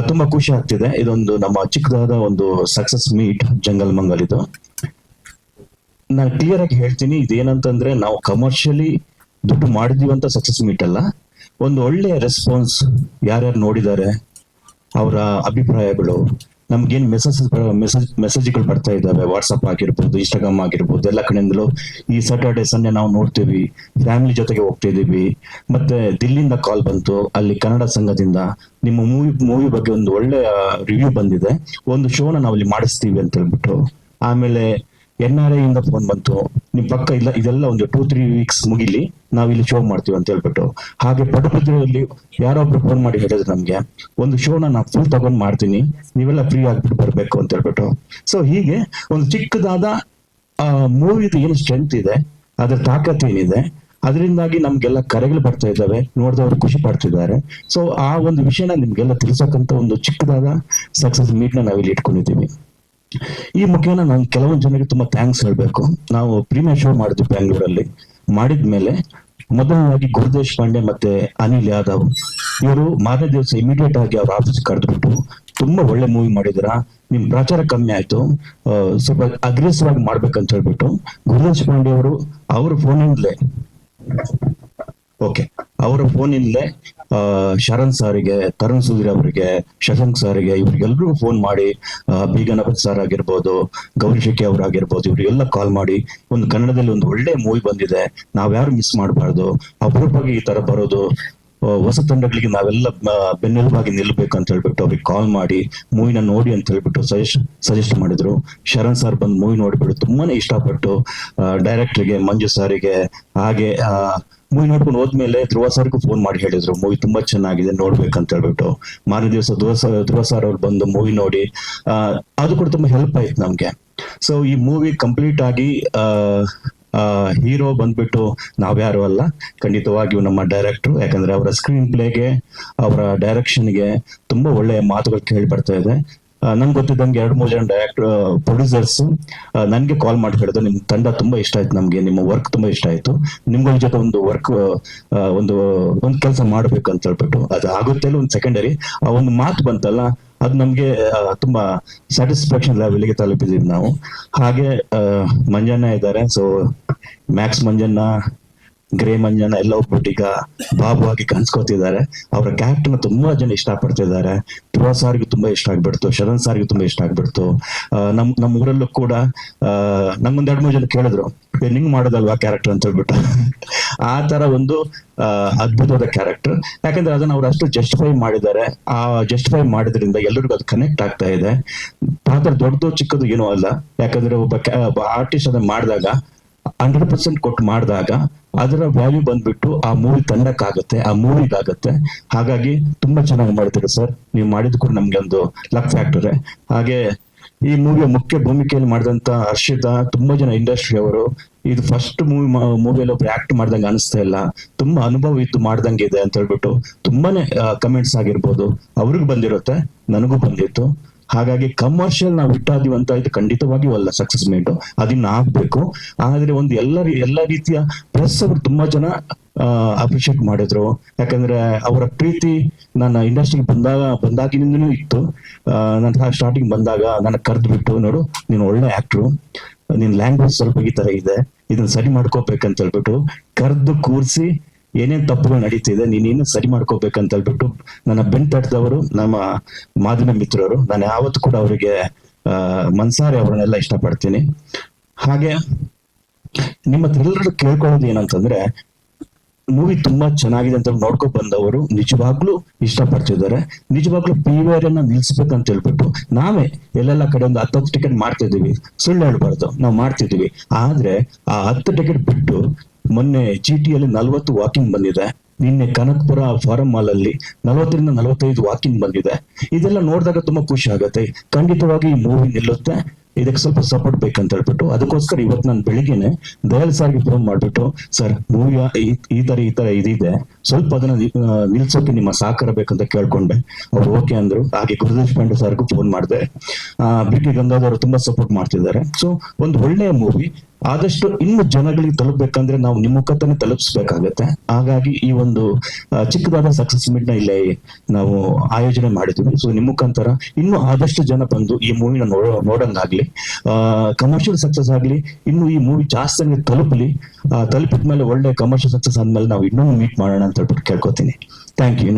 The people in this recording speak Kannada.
ತುಂಬಾ ಖುಷಿ ಆಗ್ತಿದೆ. ಇದೊಂದು ನಮ್ಮ ಚಿಕ್ಕದಾದ ಒಂದು ಸಕ್ಸಸ್ ಮೀಟ್ ಜಂಗಲ್ ಮಂಗಲ್. ಇದು ನಾನು ಕ್ಲಿಯರ್ ಆಗಿ ಹೇಳ್ತೀನಿ, ಇದೇನಂತಂದ್ರೆ ನಾವು ಕಮರ್ಷಿಯಲಿ ದುಡ್ಡು ಮಾಡಿದೀವಿ ಅಂತ ಸಕ್ಸಸ್ ಮೀಟ್ ಅಲ್ಲ. ಒಂದು ಒಳ್ಳೆಯ ರೆಸ್ಪಾನ್ಸ್, ಯಾರ್ಯಾರು ನೋಡಿದ್ದಾರೆ ಅವರ ಅಭಿಪ್ರಾಯಗಳು, ನಮ್ಗೇನ್ ಮೆಸೇಜ್ಗಳು ಬರ್ತಾ ಇದ್ದಾವೆ, ವಾಟ್ಸಪ್ ಆಗಿರ್ಬೋದು, ಇನ್ಸ್ಟಾಗ್ರಾಮ್ ಆಗಿರ್ಬೋದು, ಎಲ್ಲ ಕಡೆಯಿಂದಲೂ ಈ ಸ್ಯಾಟರ್ಡೆ ಸಂಡೇ ನಾವು ನೋಡ್ತೀವಿ, ಫ್ಯಾಮಿಲಿ ಜೊತೆಗೆ ಹೋಗ್ತಾ ಇದೀವಿ. ಮತ್ತೆ ದಿಲ್ಲಿಂದ ಕಾಲ್ ಬಂತು, ಅಲ್ಲಿ ಕನ್ನಡ ಸಂಘದಿಂದ ನಿಮ್ಮ ಮೂವಿ ಬಗ್ಗೆ ಒಂದು ಒಳ್ಳೆ ರಿವ್ಯೂ ಬಂದಿದೆ, ಒಂದು ಶೋನ ನಾವು ಇಲ್ಲಿ ಮಾಡಿಸ್ತೀವಿ ಅಂತ ಹೇಳ್ಬಿಟ್ಟು. ಆಮೇಲೆ NRI ಇಂದ ಫೋನ್ ಬಂತು, ನಿಮ್ ಪಕ್ಕ ಇಲ್ಲ ಇದೆಲ್ಲ ಒಂದು 2-3 ವೀಕ್ಸ್ ಮುಗಿಲಿ, ನಾವ್ ಇಲ್ಲಿ ಶೋ ಮಾಡ್ತೀವಿ ಅಂತ ಹೇಳ್ಬಿಟ್ಟು. ಹಾಗೆ ಪಡುಬಿದ್ರೆಯಲ್ಲಿ ಯಾರೊಬ್ರು ಫೋನ್ ಮಾಡಿ ಹೇಳಿದ್ರು ನಮ್ಗೆ, ಒಂದು ಶೋನ ನಾ ಫುಲ್ ತಗೊಂಡ್ ಮಾಡ್ತೀನಿ, ನೀವೆಲ್ಲ ಫ್ರೀ ಆಗ್ಬಿಟ್ಟು ಬರ್ಬೇಕು ಅಂತ ಹೇಳ್ಬಿಟ್ಟು. ಸೊ ಹೀಗೆ ಒಂದು ಚಿಕ್ಕದಾದ ಮೂವಿದು ಏನು ಸ್ಟ್ರೆಂತ್ ಇದೆ, ಅದ್ರ ತಾಕತ್ ಏನಿದೆ, ಅದರಿಂದಾಗಿ ನಮ್ಗೆಲ್ಲ ಕರೆಗಳು ಬರ್ತಾ ಇದ್ದಾವೆ, ನೋಡಿದವರು ಖುಷಿ ಪಡ್ತಿದ್ದಾರೆ. ಸೊ ಆ ಒಂದು ವಿಷಯನ ನಿಮ್ಗೆಲ್ಲ ತಿಳ್ಸಕ್ಕಂತ ಒಂದು ಚಿಕ್ಕದಾದ ಸಕ್ಸಸ್ ಮೀಟ್ ನ ನಾವಿಲ್ಲಿ ಇಟ್ಕೊಂಡಿದ್ದೀವಿ. ಈ ಮುಖೇನ ನಾನು ಕೆಲವೊಂದು ಜನರಿಗೆ ತುಂಬಾ ಥ್ಯಾಂಕ್ಸ್ ಹೇಳ್ಬೇಕು. ನಾವು ಪ್ರೀಮಿಯರ್ ಶೋ ಮಾಡಿದ್ವಿ ಬ್ಯಾಂಗ್ಳೂರಲ್ಲಿ. ಮಾಡಿದ್ಮೇಲೆ ಮೊದಲನಾಗಿ ಗುರುದೇಶ್ ಪಾಂಡೆ ಮತ್ತೆ ಅನಿಲ್ ಯಾದವ್ ಇವರು ಮಾರನೇ ದಿವಸ ಇಮಿಡಿಯೇಟ್ ಆಗಿ ಅವ್ರ ಆಫೀಸ್ ಕರೆದ್ಬಿಟ್ಟು, ತುಂಬಾ ಒಳ್ಳೆ ಮೂವಿ ಮಾಡಿದ್ರ, ನಿಮ್ ಪ್ರಚಾರ ಕಮ್ಮಿ ಆಯ್ತು, ಸ್ವಲ್ಪ ಅಗ್ರೆಸಿವ್ ಆಗಿ ಮಾಡ್ಬೇಕಂತ ಹೇಳ್ಬಿಟ್ಟು ಗುರುದೇಶ್ ಪಾಂಡೆ ಅವರು ಅವ್ರ ಫೋನಿಂದಲೇ ಅವರ ಫೋನಿಂದಲೇ ಶರಣ್ ಸಾರಿಗೆ, ತರುಣ್ ಸುಧೀರ್ ಅವರಿಗೆ, ಶಶಾಂಕ್ ಸಾರಿಗೆ, ಇವ್ರಿಗೆಲ್ರಿಗೂ ಫೋನ್ ಮಾಡಿ, ಬಿ ಗಣಪತಿ ಸರ್ ಆಗಿರ್ಬೋದು, ಗೌರಿ ಶೆಟ್ಟಿ ಅವರಾಗಿರ್ಬೋದು, ಇವ್ರಿಗೆಲ್ಲ ಕಾಲ್ ಮಾಡಿ, ಒಂದು ಕನ್ನಡದಲ್ಲಿ ಒಂದು ಒಳ್ಳೆ ಮೂವಿ ಬಂದಿದೆ, ನಾವ್ಯಾರು ಮಿಸ್ ಮಾಡಬಾರ್ದು, ಅಪರೂಪವಾಗಿ ಈ ತರ ಬರೋದು, ಹೊಸ ತಂಡಗಳಿಗೆ ನಾವೆಲ್ಲ ಬೆನ್ನೆಲುಬಾಗಿ ನಿಲ್ಬೇಕು ಅಂತ ಹೇಳ್ಬಿಟ್ಟು ಅವ್ರಿಗೆ ಕಾಲ್ ಮಾಡಿ ಮೂವಿನ ನೋಡಿ ಅಂತ ಹೇಳ್ಬಿಟ್ಟು ಸಜೆಸ್ಟ್ ಮಾಡಿದ್ರು. ಶರಣ್ ಸರ್ ಬಂದು ಮೂವಿ ನೋಡ್ಬಿಟ್ಟು ತುಂಬಾನೇ ಇಷ್ಟಪಟ್ಟು ಡೈರೆಕ್ಟರ್ಗೆ, ಮಂಜು ಸಾರಿಗೆ, ಹಾಗೆ ಮೂವಿ ನೋಡ್ಕೊಂಡು ಹೋದ್ಮೇಲೆ ಧ್ರುವ ಸರ್ಗೂ ಫೋನ್ ಮಾಡಿ ಹೇಳಿದ್ರು, ಮೂವಿ ತುಂಬಾ ಚೆನ್ನಾಗಿದೆ, ನೋಡ್ಬೇಕಂತ ಹೇಳ್ಬಿಟ್ಟು. ಮಾರನೇ ದಿವಸ ಧ್ರುವ ಸರ್ ಅವ್ರು ಬಂದು ಮೂವಿ ನೋಡಿ, ಅದು ಕೂಡ ತುಂಬಾ ಹೆಲ್ಪ್ ಆಯ್ತು ನಮ್ಗೆ. ಸೊ ಈ ಮೂವಿ ಕಂಪ್ಲೀಟ್ ಆಗಿ ಹೀರೋ ಬಂದ್ಬಿಟ್ಟು ನಾವ್ಯಾರು ಅಲ್ಲ, ಖಂಡಿತವಾಗಿಯೂ ನಮ್ಮ ಡೈರೆಕ್ಟರ್. ಯಾಕಂದ್ರೆ ಅವರ ಸ್ಕ್ರೀನ್ ಪ್ಲೇಗೆ, ಅವರ ಡೈರೆಕ್ಷನ್ಗೆ ತುಂಬಾ ಒಳ್ಳೆಯ ಮಾತುಗಳು ಕೇಳಿ ಬರ್ತಾ ಇದೆ. ನನ್ಗೆ ಗೊತ್ತಿದ್ದಂಗೆ 2-3 ಜನ ಡೈರೆಕ್ಟರ್ ಪ್ರೊಡ್ಯೂಸರ್ಸ್ ನನ್ಗೆ ಕಾಲ್ ಮಾಡಿ ಹೇಳಿದ್ರು, ನಿಮ್ ತಂಡ ತುಂಬಾ ಇಷ್ಟ ಆಯ್ತು ನಮ್ಗೆ, ನಿಮ್ಮ ವರ್ಕ್ ತುಂಬಾ ಇಷ್ಟ ಆಯ್ತು, ನಿಮ್ಗಳ ಜೊತೆ ಒಂದು ವರ್ಕ್ ಒಂದು ಕೆಲಸ ಮಾಡ್ಬೇಕು ಅಂತ ಹೇಳ್ಬಿಟ್ಟು. ಅದು ಆಗುತ್ತೆ ಒಂದು ಸೆಕೆಂಡರಿ, ಆ ಒಂದು ಮಾತು ಬಂತಲ್ಲ, ಅದು ನಮ್ಗೆ ತುಂಬಾ ಸ್ಯಾಟಿಸ್ಫ್ಯಾಕ್ಷನ್ ಲೆವೆಲ್ಗೆ ತಲುಪಿದೀವಿ ನಾವು. ಹಾಗೆ ಮಂಜಣ್ಣ ಇದ್ದಾರೆ. So Max Manjanna, grey Manjanna ಎಲ್ಲ ಹೋಗ್ಬಿಟ್ಟು ಈಗ ಬಾಬು ಆಗಿ ಕಾಣಿಸ್ಕೊತಿದ್ದಾರೆ. ಅವರ ಕ್ಯಾರೆಕ್ಟರ್ನ ತುಂಬಾ ಜನ ಇಷ್ಟ ಪಡ್ತಿದ್ದಾರೆ. ಧ್ರುವ ಸಾರ್ಗೆ ತುಂಬಾ ಇಷ್ಟ ಆಗ್ಬಿಡ್ತು, ಶರಣ್ ಸಾರ್ಗೆ ತುಂಬಾ ಇಷ್ಟ ಆಗ್ಬಿಡ್ತು. ನಮ್ಮ ಊರಲ್ಲೂ ಕೂಡ ನಮ್ಮೊಂದ್ 2-3 ಜನ ಕೇಳಿದ್ರು, ನಿಂಗ್ ಮಾಡೋದಲ್ವಾ ಕ್ಯಾರೆಕ್ಟರ್ ಅಂತ ಹೇಳ್ಬಿಟ್ಟು. ಆ ತರ ಒಂದು ಅದ್ಭುತವಾದ ಕ್ಯಾರೆಕ್ಟರ್. ಯಾಕಂದ್ರೆ ಅದನ್ನ ಅವ್ರು ಅಷ್ಟು ಜಸ್ಟಿಫೈ ಮಾಡಿದ್ದಾರೆ. ಆ ಜಸ್ಟಿಫೈ ಮಾಡಿದ್ರಿಂದ ಎಲ್ಲರಿಗೂ ಅದು ಕನೆಕ್ಟ್ ಆಗ್ತಾ ಇದೆ. ಪಾತ್ರ ದೊಡ್ಡದು ಚಿಕ್ಕದು ಏನೂ ಅಲ್ಲ. ಯಾಕಂದ್ರೆ ಒಬ್ಬ ಆರ್ಟಿಸ್ಟ್ ಅದನ್ನ ಮಾಡಿದಾಗ 100% ಕೊಟ್ಟು ಮಾಡಿದಾಗ ಅದರ ವ್ಯಾಲ್ಯೂ ಬಂದ್ಬಿಟ್ಟು ಆ ಮೂವಿ ತಂಡಕ್ಕಾಗತ್ತೆ, ಆ ಮೂವಿಗಾಗತ್ತೆ. ಹಾಗಾಗಿ ತುಂಬಾ ಚೆನ್ನಾಗಿ ಮಾಡ್ತೀರಿ ಸರ್, ನೀವು ಮಾಡಿದ್ ಕೂಡ ನಮ್ಗೆ ಒಂದು ಲಕ್ ಫ್ಯಾಕ್ಟರ್. ಹಾಗೆ ಈ ಮೂವಿಯ ಮುಖ್ಯ ಭೂಮಿಕೆಯಲ್ಲಿ ಮಾಡಿದಂತ ಹರ್ಷಿತಾ, ತುಂಬಾ ಜನ ಇಂಡಸ್ಟ್ರಿ ಅವರು, ಇದು ಫಸ್ಟ್ ಮೂವಿಯಲ್ಲಿ ಒಬ್ರು ಆಕ್ಟ್ ಮಾಡ್ದಂಗೆ ಅನಿಸ್ತಾ ಇಲ್ಲ, ತುಂಬಾ ಅನುಭವ ಇತ್ತು ಮಾಡ್ದಂಗೆ ಇದೆ ಅಂತ ಹೇಳ್ಬಿಟ್ಟು ತುಂಬಾನೇ ಕಮೆಂಟ್ಸ್ ಆಗಿರ್ಬೋದು ಅವ್ರಿಗೂ ಬಂದಿರುತ್ತೆ, ನನಗೂ ಬಂದಿತ್ತು. ಹಾಗಾಗಿ ಕಮರ್ಷಿಯಲ್ ನಾವು ಇಟ್ಟಾದೀವಿ ಅಂತ ಇದು ಖಂಡಿತವಾಗಿಯೂ ಅಲ್ಲ ಸಕ್ಸಸ್ ಮೀಟ್, ಅದನ್ನ ಆಗ್ಬೇಕು. ಆದ್ರೆ ಒಂದು ಎಲ್ಲ ರೀತಿಯ ಪ್ರೆಸ್ ಅವರು ತುಂಬಾ ಜನ ಅಪ್ರಿಶಿಯೇಟ್ ಮಾಡಿದ್ರು. ಯಾಕಂದ್ರೆ ಅವರ ಪ್ರೀತಿ ನನ್ನ ಇಂಡಸ್ಟ್ರಿಗೆ ಬಂದಾಗಿನಿಂದನೂ ಇತ್ತು. ನನ್ನ ಸ್ಟಾರ್ಟಿಂಗ್ ಬಂದಾಗ ನನ್ನ ಕರೆದು ಬಿಟ್ಟು, ನೋಡು ನೀನು ಒಳ್ಳೆ ಆಕ್ಟ್ರು, ನಿನ್ ಲ್ಯಾಂಗ್ವೇಜ್ ಸ್ವಲ್ಪ ಈ ತರ ಇದೆ, ಇದನ್ನ ಸರಿ ಮಾಡ್ಕೋಬೇಕಂತ ಹೇಳ್ಬಿಟ್ಟು ಕರೆದು ಕೂರಿಸಿ, ಏನೇನ್ ತಪ್ಪುಗಳು ನಡೀತಿದೆ ನೀನೇನು ಸರಿ ಮಾಡ್ಕೋಬೇಕಂತ ಹೇಳ್ಬಿಟ್ಟು ನನ್ನ ಬೆನ್ ತಟ್ಟದವರು ನಮ್ಮ ಮಾಧ್ಯಮ ಮಿತ್ರರು. ನಾನು ಯಾವತ್ತು ಕೂಡ ಅವರಿಗೆ ಮನ್ಸಾರೆ ಅವರನ್ನೆಲ್ಲ ಇಷ್ಟಪಡ್ತೀನಿ. ಹಾಗೆ ನಿಮ್ಮ ಹತ್ರ ಎಲ್ಲರೂ ಕೇಳ್ಕೊಳ್ಳೋದು ಏನಂತಂದ್ರೆ, ಮೂವಿ ತುಂಬಾ ಚೆನ್ನಾಗಿದೆ ಅಂತ ನೋಡ್ಕೊ ಬಂದವರು ನಿಜವಾಗ್ಲೂ ಇಷ್ಟಪಡ್ತಿದ್ದಾರೆ. ನಿಜವಾಗ್ಲೂ PVR ಅನ್ನ ನಿಲ್ಸ್ಬೇಕಂತ ಹೇಳ್ಬಿಟ್ಟು ನಾವೇ ಎಲ್ಲೆಲ್ಲ ಕಡೆ ಒಂದು 10 ಟಿಕೆಟ್ ಮಾಡ್ತಿದೀವಿ, ಸುಳ್ಳು ಹೇಳ್ಬಾರ್ದು, ನಾವು ಮಾಡ್ತಿದೀವಿ. ಆದ್ರೆ ಆ 10 ಟಿಕೆಟ್ ಬಿಟ್ಟು ಮೊನ್ನೆ GTಯಲ್ಲಿ 40 ವಾಕಿಂಗ್ ಬಂದಿದೆ. ನಿನ್ನೆ ಕನಕಪುರ ಫಾರಂ ಮಾಲ್ ಅಲ್ಲಿ 40ರಿಂದ 45 ವಾಕಿಂಗ್ ಬಂದಿದೆ. ಇದೆಲ್ಲ ನೋಡಿದಾಗ ತುಂಬಾ ಖುಷಿ ಆಗತ್ತೆ. ಖಂಡಿತವಾಗಿ ಈ ಮೂವಿ ನಿಲ್ಲುತ್ತೆ, ಇದಕ್ಕೆ ಸ್ವಲ್ಪ ಸಪೋರ್ಟ್ ಬೇಕಂತ ಹೇಳ್ಬಿಟ್ಟು ಅದಕ್ಕೋಸ್ಕರ ಇವತ್ತು ನಾನು ಬೆಳಿಗ್ಗೆನೆ ದಯಾಲ್ ಸರ್ಗೆ ಫೋನ್ ಮಾಡ್ಬಿಟ್ಟು, ಸರ್ ಮೂವಿ ಈ ತರ ಇದಿದೆ, ಸ್ವಲ್ಪ ಅದನ್ನ ನಿಲ್ಸೋಕೆ ನಿಮ್ಮ ಸಹಕಾರ ಬೇಕಂತ ಕೇಳ್ಕೊಂಡೆ. ಅವ್ರು ಓಕೆ ಅಂದ್ರು. ಹಾಗೆ ಗುರುದೇಶ್ ಪಾಂಡೆ ಸರ್ಗೂ ಫೋನ್ ಮಾಡಿದೆ. BK ಗಂಗಾಧರ್ ತುಂಬಾ ಸಪೋರ್ಟ್ ಮಾಡ್ತಿದ್ದಾರೆ. ಸೊ ಒಂದು ಒಳ್ಳೆಯ ಮೂವಿ, ಆದಷ್ಟು ಇನ್ನು ಜನಗಳಿಗೆ ತಲುಪಬೇಕಂದ್ರೆ ನಾವು ನಿಮ್ಮ ಮುಖಾಂತರ ತಲುಪಿಸ್ಬೇಕಾಗತ್ತೆ. ಹಾಗಾಗಿ ಈ ಒಂದು ಚಿಕ್ಕದಾದ ಸಕ್ಸಸ್ ಮೀಟ್ ನ ಇಲ್ಲೇ ನಾವು ಆಯೋಜನೆ ಮಾಡಿದ್ವಿ. ಸೊ ನಿಮ್ಮ ಮುಖಾಂತರ ಇನ್ನು ಆದಷ್ಟು ಜನ ಬಂದು ಈ ಮೂವಿನ ನೋಡಂಗಾಗ್ಲಿ, ಕಮರ್ಷಿಯಲ್ ಸಕ್ಸಸ್ ಆಗ್ಲಿ, ಇನ್ನು ಈ ಮೂವಿ ಜಾಸ್ತಿ ತಲುಪಲಿ. ತಲುಪಿದ ಮೇಲೆ ಒಳ್ಳೆ ಕಮರ್ಷಿಯಲ್ ಸಕ್ಸಸ್ ಆದ್ಮೇಲೆ ನಾವು ಇನ್ನೊಂದು ಮೀಟ್ ಮಾಡೋಣ ಅಂತ ಹೇಳ್ಬಿಟ್ಟು ಕೇಳ್ಕೊತೀನಿ. Thank you.